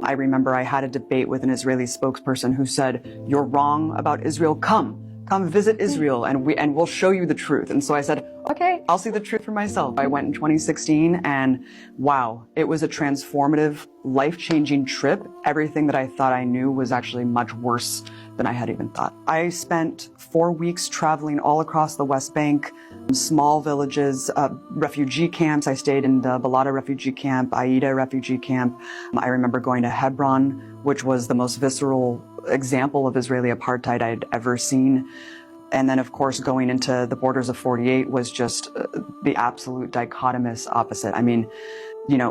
I remember I had a debate with an Israeli spokesperson who said, "You're wrong about Israel. Come visit Israel and we'll show you the truth." And so I said, okay, I'll see the truth for myself. I went in 2016 and wow, it was a transformative, life-changing trip. Everything that I thought I knew was actually much worse than I had even thought. I spent 4 weeks traveling all across the West Bank, small villages, refugee camps. I stayed in the Balata refugee camp, Aida refugee camp. I remember going to Hebron, which was the most visceral example of Israeli apartheid I'd ever seen. And then, of course, going into the borders of 48 was just the absolute dichotomous opposite. I mean, you know,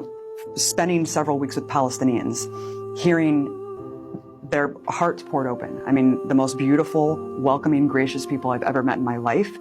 spending several weeks with Palestinians, hearing their hearts poured open. I mean, the most beautiful, welcoming, gracious people I've ever met in my life.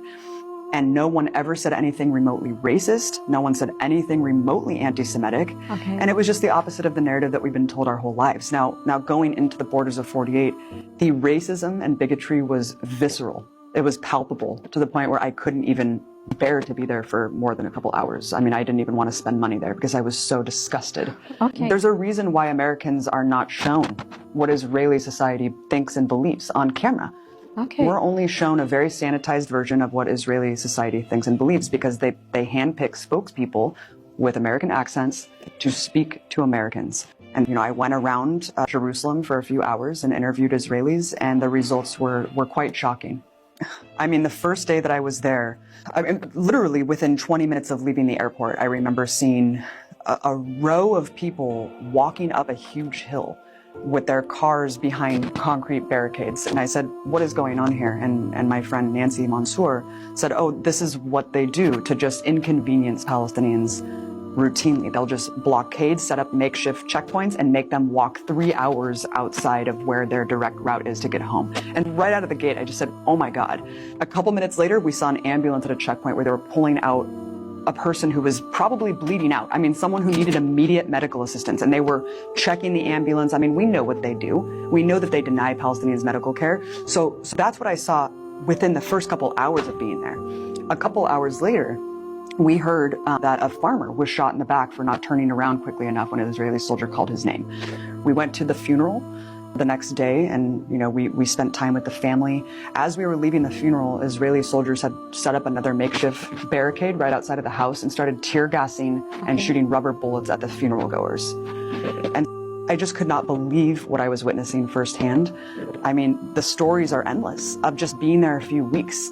And no one ever said anything remotely racist. No one said anything remotely anti-Semitic. Okay. And it was just the opposite of the narrative that we've been told our whole lives. Now going into the borders of 48, the racism and bigotry was visceral. It was palpable to the point where I couldn't even bear to be there for more than a couple hours. I mean, I didn't even want to spend money there because I was so disgusted. Okay. There's a reason why Americans are not shown what Israeli society thinks and believes on camera. Okay. We're only shown a very sanitized version of what Israeli society thinks and believes because they handpick spokespeople with American accents to speak to Americans. And, you know, I went around Jerusalem for a few hours and interviewed Israelis, and the results were quite shocking. I mean, the first day that I was there, I mean, literally within 20 minutes of leaving the airport, I remember seeing a row of people walking up a huge hill with their cars behind concrete barricades. And I said, what is going on here? And my friend Nancy Mansour said, oh, this is what they do to just inconvenience Palestinians routinely. They'll just blockade, set up makeshift checkpoints and make them walk 3 hours outside of where their direct route is to get home. And right out of the gate, I just said, oh my God. A couple minutes later, we saw an ambulance at a checkpoint where they were pulling out a person who was probably bleeding out. I mean, someone who needed immediate medical assistance, and they were checking the ambulance. I mean, we know what they do. We know that they deny Palestinians medical care. So that's what I saw within the first couple hours of being there. A couple hours later, we heard that a farmer was shot in the back for not turning around quickly enough when an Israeli soldier called his name. We went to the funeral the next day, and you know, we spent time with the family. As we were leaving the funeral, Israeli soldiers had set up another makeshift barricade right outside of the house and started tear gassing and shooting rubber bullets at the funeral goers. And I just could not believe what I was witnessing firsthand. I mean, the stories are endless of just being there a few weeks.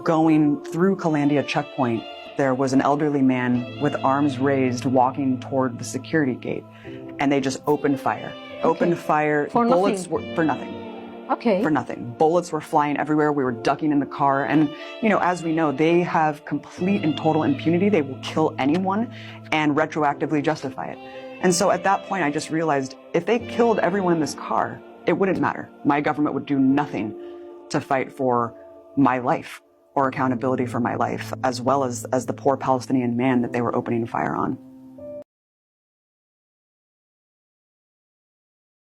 Going through Kalandia checkpoint, there was an elderly man with arms raised walking toward the security gate, and they just opened fire. Opened fire. For bullets nothing. were for nothing. Okay. For nothing. Bullets were flying everywhere. We were ducking in the car. And, you know, as we know, they have complete and total impunity. They will kill anyone and retroactively justify it. And so at that point, I just realized if they killed everyone in this car, it wouldn't matter. My government would do nothing to fight for my life or accountability for my life, as well as the poor Palestinian man that they were opening fire on.